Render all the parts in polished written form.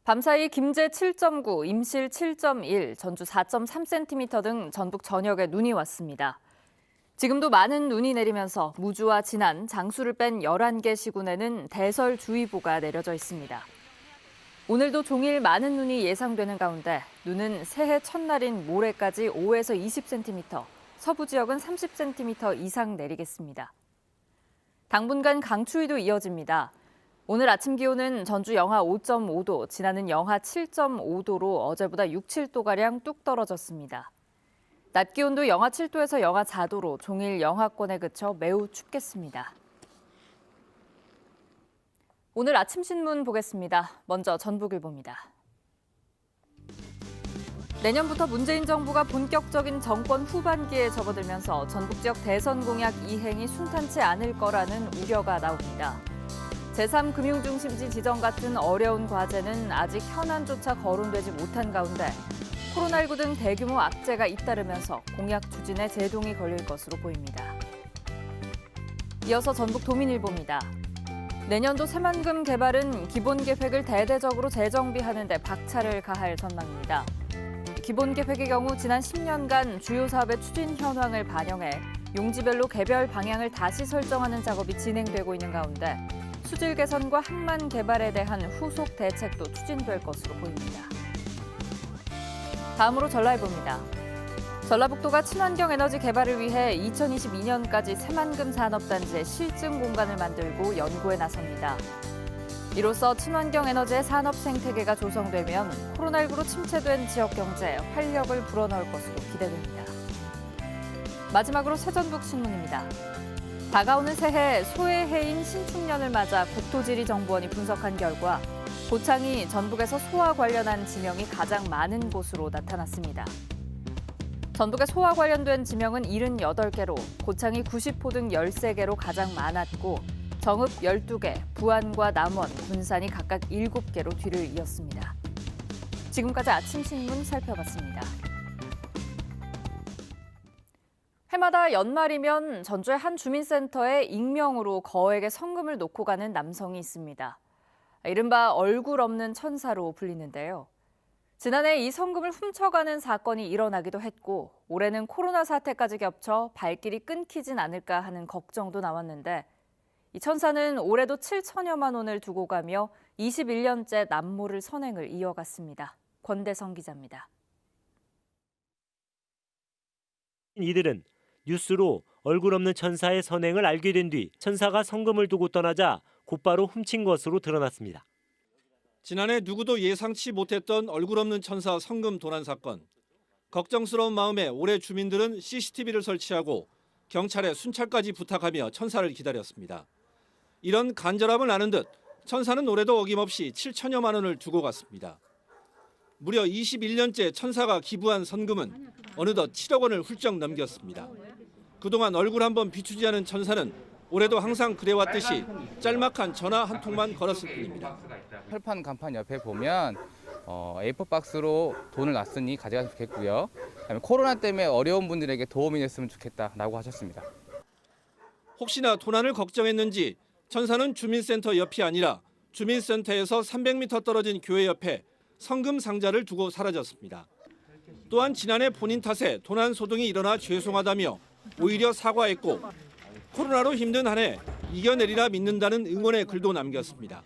밤사이 김제 7.9, 임실 7.1, 전주 4.3cm 등 전북 전역에 눈이 왔습니다. 지금도 많은 눈이 내리면서 무주와 진안, 장수를 뺀 11개 시군에는 대설주의보가 내려져 있습니다. 오늘도 종일 많은 눈이 예상되는 가운데 눈은 새해 첫날인 모레까지 5에서 20cm, 서부 지역은 30cm 이상 내리겠습니다. 당분간 강추위도 이어집니다. 오늘 아침 기온은 전주 영하 5.5도, 진안은 영하 7.5도로 어제보다 6, 7도가량 뚝 떨어졌습니다. 낮 기온도 영하 7도에서 영하 4도로 종일 영하권에 그쳐 매우 춥겠습니다. 오늘 아침 신문 보겠습니다. 먼저 전북일보입니다. 내년부터 문재인 정부가 본격적인 정권 후반기에 접어들면서 전북 지역 대선 공약 이행이 순탄치 않을 거라는 우려가 나옵니다. 제3금융중심지 지정 같은 어려운 과제는 아직 현안조차 거론되지 못한 가운데 코로나19 등 대규모 악재가 잇따르면서 공약 추진에 제동이 걸릴 것으로 보입니다. 이어서 전북 도민일보입니다. 내년도 새만금 개발은 기본 계획을 대대적으로 재정비하는 데 박차를 가할 전망입니다. 기본 계획의 경우 지난 10년간 주요 사업의 추진 현황을 반영해 용지별로 개별 방향을 다시 설정하는 작업이 진행되고 있는 가운데 수질 개선과 항만 개발에 대한 후속 대책도 추진될 것으로 보입니다. 다음으로 전라일보입니다. 전라북도가 친환경 에너지 개발을 위해 2022년까지 새만금 산업단지의 실증 공간을 만들고 연구에 나섭니다. 이로써 친환경 에너지의 산업 생태계가 조성되면 코로나19로 침체된 지역 경제에 활력을 불어넣을 것으로 기대됩니다. 마지막으로 새전북 신문입니다. 다가오는 새해 소의 해인 신축년을 맞아 국토지리정보원이 분석한 결과 고창이 전북에서 소와 관련한 지명이 가장 많은 곳으로 나타났습니다. 전북의 소와 관련된 지명은 78개로 고창이 90호 등 13개로 가장 많았고 정읍 12개, 부안과 남원, 군산이 각각 7개로 뒤를 이었습니다. 지금까지 아침 신문 살펴봤습니다. 해마다 연말이면 전주의 한 주민센터에 익명으로 거액의 성금을 놓고 가는 남성이 있습니다. 이른바 얼굴 없는 천사로 불리는데요. 지난해 이 성금을 훔쳐가는 사건이 일어나기도 했고 올해는 코로나 사태까지 겹쳐 발길이 끊기진 않을까 하는 걱정도 나왔는데 이 천사는 올해도 7천여만 원을 두고 가며 21년째 남모를 선행을 이어갔습니다. 권대성 기자입니다. 이들은 뉴스로 얼굴 없는 천사의 선행을 알게 된 뒤 천사가 성금을 두고 떠나자 곧바로 훔친 것으로 드러났습니다. 지난해 누구도 예상치 못했던 얼굴 없는 천사 성금 도난 사건. 걱정스러운 마음에 올해 주민들은 CCTV를 설치하고 경찰에 순찰까지 부탁하며 천사를 기다렸습니다. 이런 간절함을 아는 듯 천사는 올해도 어김없이 7천여만 원을 두고 갔습니다. 무려 21년째 천사가 기부한 선금은 어느덧 7억 원을 훌쩍 넘겼습니다. 그동안 얼굴 한번 비추지 않은 천사는 올해도 항상 그래왔듯이 짤막한 전화 한 통만 걸었을 뿐입니다. 철판 간판 옆에 보면 A4 박스로 돈을 놨으니 가져갔으면 좋겠고요. 그다음에 코로나 때문에 어려운 분들에게 도움이 됐으면 좋겠다라고 하셨습니다. 혹시나 도난을 걱정했는지 천사는 주민센터 옆이 아니라 주민센터에서 300m 떨어진 교회 옆에 성금 상자를 두고 사라졌습니다. 또한 지난해 본인 탓에 도난 소동이 일어나 죄송하다며 오히려 사과했고 코로나로 힘든 한 해 이겨내리라 믿는다는 응원의 글도 남겼습니다.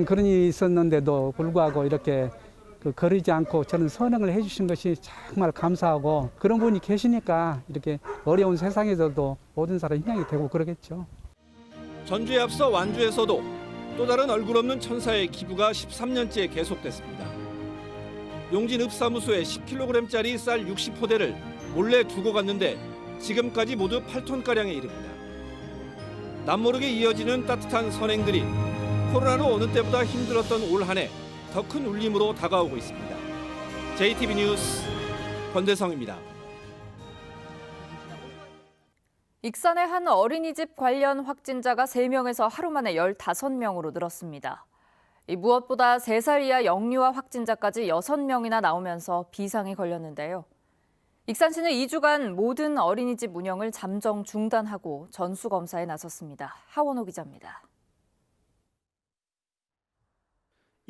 그런 일이 있었는데도 불구하고 이렇게 거르지 않고 저는 선행을 해주신 것이 정말 감사하고 그런 분이 계시니까 이렇게 어려운 세상에서도 모든 사람이 희망이 되고 그러겠죠. 전주에 앞서 완주에서도 또 다른 얼굴 없는 천사의 기부가 13년째 계속됐습니다. 용진 읍사무소에 10kg짜리 쌀 60포대를 몰래 두고 갔는데 지금까지 모두 8톤가량에 이릅니다. 남모르게 이어지는 따뜻한 선행들이 코로나로 어느 때보다 힘들었던 올 한 해 더 큰 울림으로 다가오고 있습니다. JTB 뉴스 권대성입니다. 익산의 한 어린이집 관련 확진자가 3명에서 하루 만에 15명으로 늘었습니다. 무엇보다 3살 이하 영유아 확진자까지 6명이나 나오면서 비상이 걸렸는데요. 익산시는 2주간 모든 어린이집 운영을 잠정 중단하고 전수검사에 나섰습니다. 하원호 기자입니다.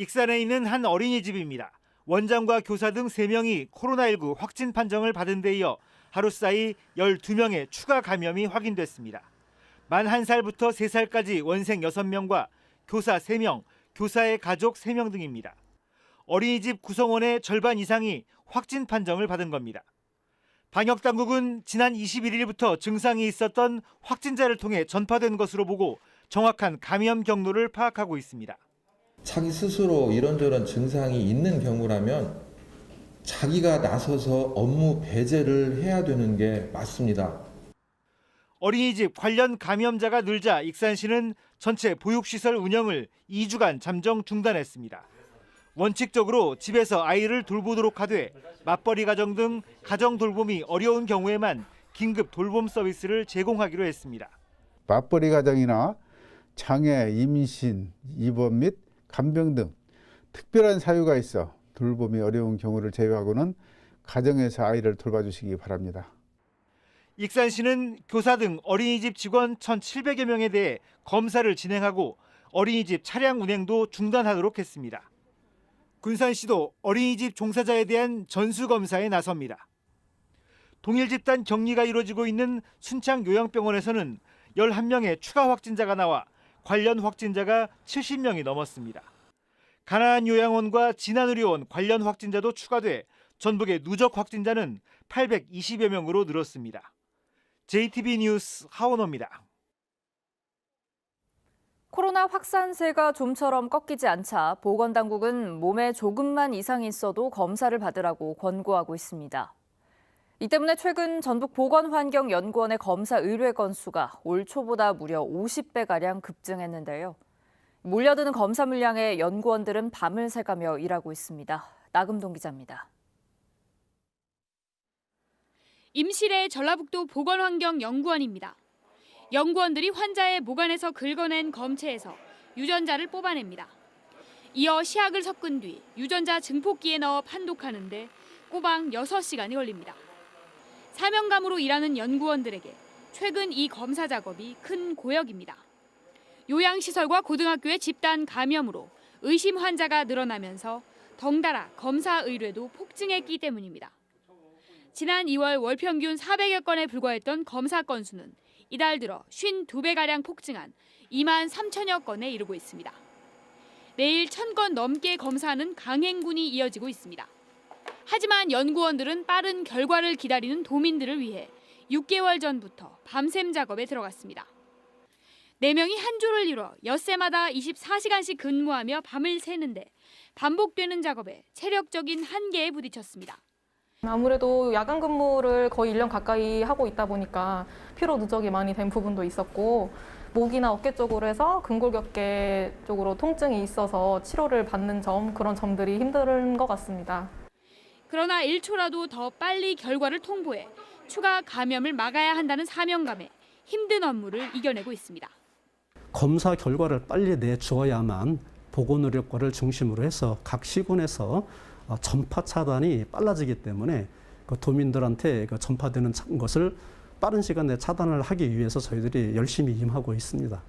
익산에 있는 한 어린이집입니다. 원장과 교사 등 3명이 코로나19 확진 판정을 받은 데 이어 하루 사이 12명의 추가 감염이 확인됐습니다. 만 1살부터 3살까지 원생 6명과 교사 3명, 교사의 가족 3명 등입니다. 어린이집 구성원의 절반 이상이 확진 판정을 받은 겁니다. 방역당국은 지난 21일부터 증상이 있었던 확진자를 통해 전파된 것으로 보고 정확한 감염 경로를 파악하고 있습니다. 자기 스스로 이런저런 증상이 있는 경우라면 자기가 나서서 업무 배제를 해야 되는 게 맞습니다. 어린이집 관련 감염자가 늘자 익산시는 전체 보육시설 운영을 2주간 잠정 중단했습니다. 원칙적으로 집에서 아이를 돌보도록 하되 맞벌이 가정 등 가정 돌봄이 어려운 경우에만 긴급 돌봄 서비스를 제공하기로 했습니다. 맞벌이 가정이나 장애, 임신, 입원 및 간병 등 특별한 사유가 있어 돌봄이 어려운 경우를 제외하고는 가정에서 아이를 돌봐주시기 바랍니다. 익산시는 교사 등 어린이집 직원 1,700여 명에 대해 검사를 진행하고 어린이집 차량 운행도 중단하도록 했습니다. 군산시도 어린이집 종사자에 대한 전수검사에 나섭니다. 동일 집단 격리가 이루어지고 있는 순창요양병원에서는 11명의 추가 확진자가 나와 관련 확진자가 70명이 넘었습니다. 가나안 요양원과 진안의료원 관련 확진자도 추가돼 전북의 누적 확진자는 820여 명으로 늘었습니다. JTB 뉴스 하원호입니다. 코로나 확산세가 좀처럼 꺾이지 않자 보건당국은 몸에 조금만 이상이 있어도 검사를 받으라고 권고하고 있습니다. 이 때문에 최근 전북보건환경연구원의 검사 의뢰 건수가 올 초보다 무려 50배가량 급증했는데요. 몰려드는 검사 물량에 연구원들은 밤을 새가며 일하고 있습니다. 나금동 기자입니다. 임실의 전라북도 보건환경연구원입니다. 연구원들이 환자의 모관에서 긁어낸 검체에서 유전자를 뽑아냅니다. 이어 시약을 섞은 뒤 유전자 증폭기에 넣어 판독하는데 꼬박 6시간이 걸립니다. 사명감으로 일하는 연구원들에게 최근 이 검사 작업이 큰 고역입니다. 요양시설과 고등학교의 집단 감염으로 의심 환자가 늘어나면서 덩달아 검사 의뢰도 폭증했기 때문입니다. 지난 2월 월 평균 400여 건에 불과했던 검사 건수는 이달 들어 52배가량 폭증한 2만 3천여 건에 이르고 있습니다. 매일 1,000건 넘게 검사하는 강행군이 이어지고 있습니다. 하지만 연구원들은 빠른 결과를 기다리는 도민들을 위해 6개월 전부터 밤샘 작업에 들어갔습니다. 4명이 한 조를 이뤄 엿새마다 24시간씩 근무하며 밤을 새는데 반복되는 작업에 체력적인 한계에 부딪혔습니다. 아무래도 야간 근무를 거의 1년 가까이 하고 있다 보니까 피로 누적이 많이 된 부분도 있었고 목이나 어깨 쪽으로 해서 근골격계 쪽으로 통증이 있어서 치료를 받는 점, 그런 점들이 힘든 것 같습니다. 그러나 1초라도 더 빨리 결과를 통보해 추가 감염을 막아야 한다는 사명감에 힘든 업무를 이겨내고 있습니다. 검사 결과를 빨리 내주어야만 보건의료과를 중심으로 해서 각 시군에서 전파 차단이 빨라지기 때문에 도민들한테 전파되는 것을 빠른 시간 내에 차단을 하기 위해서 저희들이 열심히 임하고 있습니다.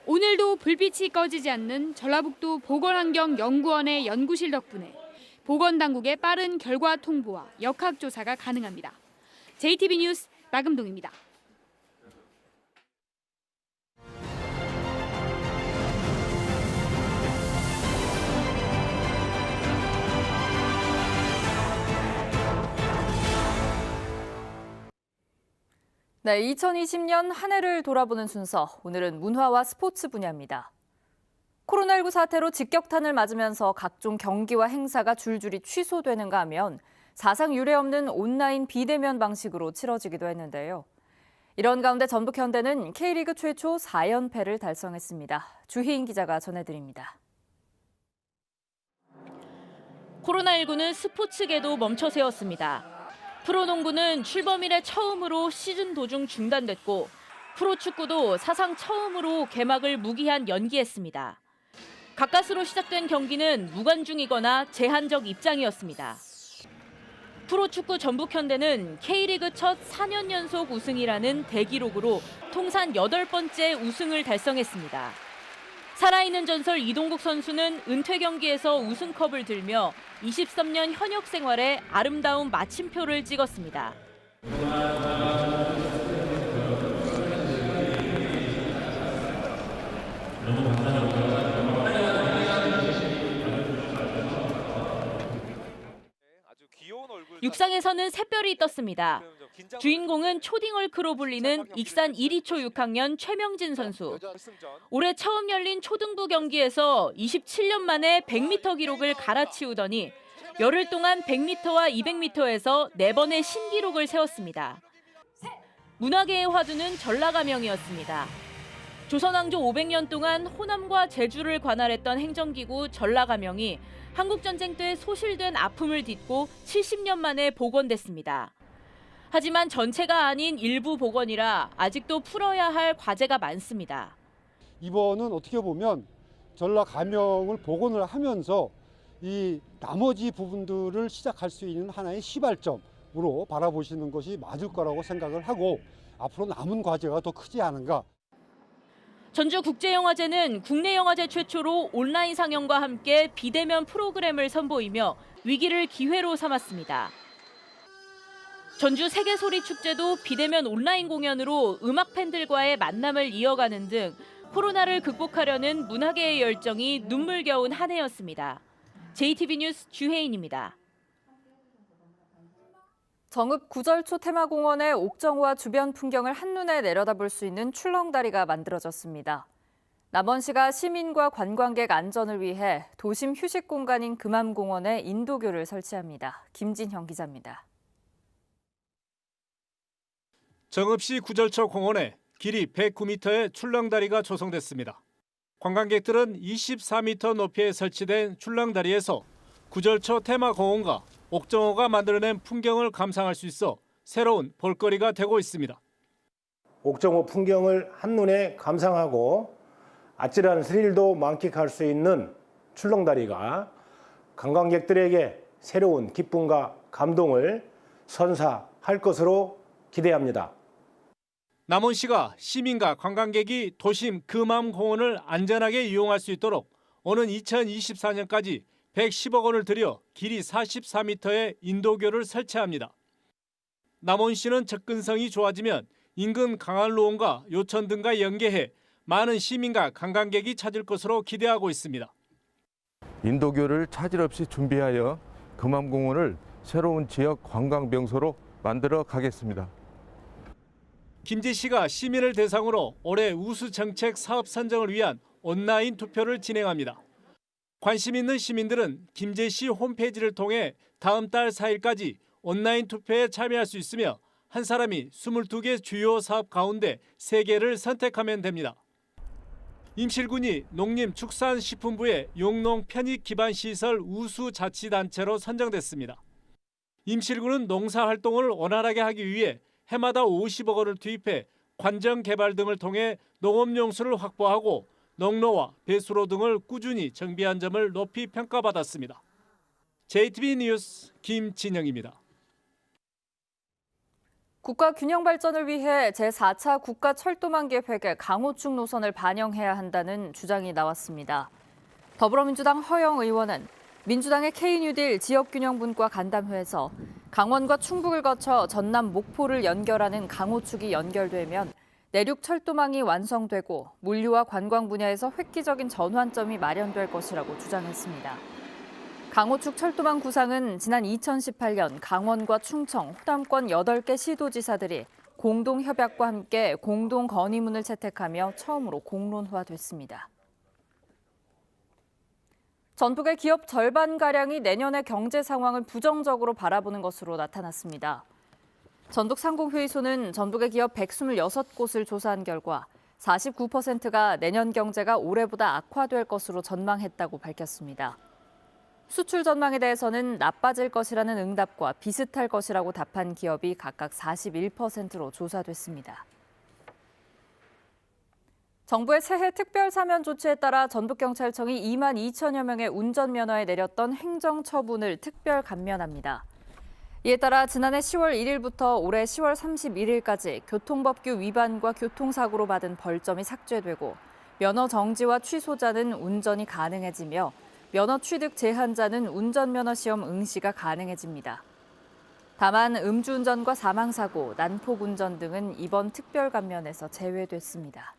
오늘도 불빛이 꺼지지 않는 전라북도 보건환경연구원의 연구실 덕분에 보건당국의 빠른 결과 통보와 역학조사가 가능합니다. JTB 뉴스 나금동입니다. 네, 2020년 한 해를 돌아보는 순서, 오늘은 문화와 스포츠 분야입니다. 코로나19 사태로 직격탄을 맞으면서 각종 경기와 행사가 줄줄이 취소되는가 하면 사상 유례 없는 온라인 비대면 방식으로 치러지기도 했는데요. 이런 가운데 전북현대는 K리그 최초 4연패를 달성했습니다. 주희인 기자가 전해드립니다. 코로나19는 스포츠계도 멈춰세웠습니다. 프로농구는 출범 이래 처음으로 시즌 도중 중단됐고 프로축구도 사상 처음으로 개막을 무기한 연기했습니다. 가까스로 시작된 경기는 무관중이거나 제한적 입장이었습니다. 프로축구 전북현대는 K리그 첫 4년 연속 우승이라는 대기록으로 통산 8번째 우승을 달성했습니다. 살아있는 전설 이동국 선수는 은퇴 경기에서 우승컵을 들며 23년 현역 생활에 아름다운 마침표를 찍었습니다. 육상에서는 샛별이 떴습니다. 주인공은 초딩월크로 불리는 익산 1위초 6학년 최명진 선수. 올해 처음 열린 초등부 경기에서 27년 만에 100m 기록을 갈아치우더니 열흘 동안 100m와 200m에서 4번의 신기록을 세웠습니다. 문화계의 화두는 전라가명이었습니다. 조선왕조 500년 동안 호남과 제주를 관할했던 행정기구 전라가명이 한국전쟁 때 소실된 아픔을 딛고 70년 만에 복원됐습니다. 하지만 전체가 아닌 일부 복원이라 아직도 풀어야 할 과제가 많습니다. 이번은 어떻게 보면 전라가명을 복원을 하면서 이 나머지 부분들을 시작할 수 있는 하나의 시발점으로 바라보시는 것이 맞을 거라고 생각을 하고 앞으로 남은 과제가 더 크지 않은가. 전주국제영화제는 국내 영화제 최초로 온라인 상영과 함께 비대면 프로그램을 선보이며 위기를 기회로 삼았습니다. 전주 세계소리축제도 비대면 온라인 공연으로 음악 팬들과의 만남을 이어가는 등 코로나를 극복하려는 문화계의 열정이 눈물겨운 한 해였습니다. JTB 뉴스 주혜인입니다. 정읍 구절초 테마공원의 옥정호와 주변 풍경을 한눈에 내려다볼 수 있는 출렁다리가 만들어졌습니다. 남원시가 시민과 관광객 안전을 위해 도심 휴식 공간인 금암공원에 인도교를 설치합니다. 김진형 기자입니다. 정읍시 구절초 공원에 길이 109m의 출렁다리가 조성됐습니다. 관광객들은 24m 높이에 설치된 출렁다리에서 구절초 테마공원과 옥정호가 만들어낸 풍경을 감상할 수 있어 새로운 볼거리가 되고 있습니다. 옥정호 풍경을 한눈에 감상하고 아찔한 스릴도 만끽할 수 있는 출렁다리가 관광객들에게 새로운 기쁨과 감동을 선사할 것으로 기대합니다. 남원시가 시민과 관광객이 도심 금암공원을 안전하게 이용할 수 있도록 오는 2024년까지 110억 원을 들여 길이 44m의 인도교를 설치합니다. 남원시는 접근성이 좋아지면 인근 강안로원과 요천 등과 연계해 많은 시민과 관광객이 찾을 것으로 기대하고 있습니다. 인도교를 차질 없이 준비하여 금암공원을 새로운 지역 관광 명소로 만들어 가겠습니다. 김제시가 시민을 대상으로 올해 우수 정책 사업 선정을 위한 온라인 투표를 진행합니다. 관심 있는 시민들은 김제시 홈페이지를 통해 다음 달 4일까지 온라인 투표에 참여할 수 있으며 한 사람이 22개 주요 사업 가운데 3개를 선택하면 됩니다. 임실군이 농림축산식품부의 용농 편익 기반 시설 우수 자치단체로 선정됐습니다. 임실군은 농사활동을 원활하게 하기 위해 해마다 50억 원을 투입해 관정 개발 등을 통해 농업용수를 확보하고 농로와 배수로 등을 꾸준히 정비한 점을 높이 평가받았습니다. JTB 뉴스 김진영입니다. 국가 균형 발전을 위해 제4차 국가철도망 계획에 강호축 노선을 반영해야 한다는 주장이 나왔습니다. 더불어민주당 허영 의원은 민주당의 K뉴딜 지역균형분과 간담회에서 강원과 충북을 거쳐 전남 목포를 연결하는 강호축이 연결되면 내륙 철도망이 완성되고 물류와 관광 분야에서 획기적인 전환점이 마련될 것이라고 주장했습니다. 강호축 철도망 구상은 지난 2018년 강원과 충청, 호남권 8개 시도지사들이 공동 협약과 함께 공동 건의문을 채택하며 처음으로 공론화됐습니다. 전북의 기업 절반가량이 내년의 경제 상황을 부정적으로 바라보는 것으로 나타났습니다. 전북상공회의소는 전북의 기업 126곳을 조사한 결과 49%가 내년 경제가 올해보다 악화될 것으로 전망했다고 밝혔습니다. 수출 전망에 대해서는 나빠질 것이라는 응답과 비슷할 것이라고 답한 기업이 각각 41%로 조사됐습니다. 정부의 새해 특별 사면 조치에 따라 전북경찰청이 2만 2천여 명의 운전면허에 내렸던 행정처분을 특별 감면합니다. 이에 따라 지난해 10월 1일부터 올해 10월 31일까지 교통법규 위반과 교통사고로 받은 벌점이 삭제되고 면허 정지와 취소자는 운전이 가능해지며 면허 취득 제한자는 운전면허 시험 응시가 가능해집니다. 다만 음주운전과 사망사고, 난폭운전 등은 이번 특별 감면에서 제외됐습니다.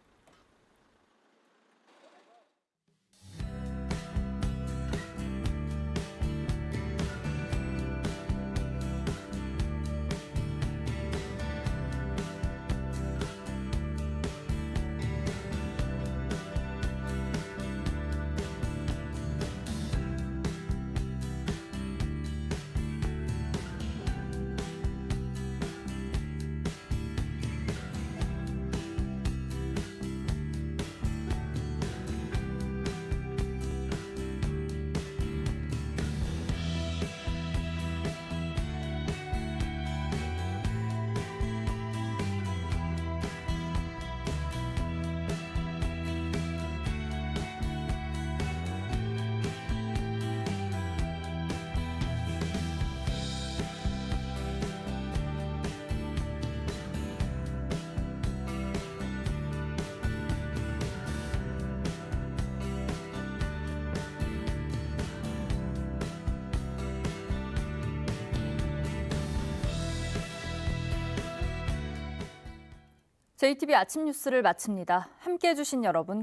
JTB 아침 뉴스를 마칩니다. 함께해 주신 여러분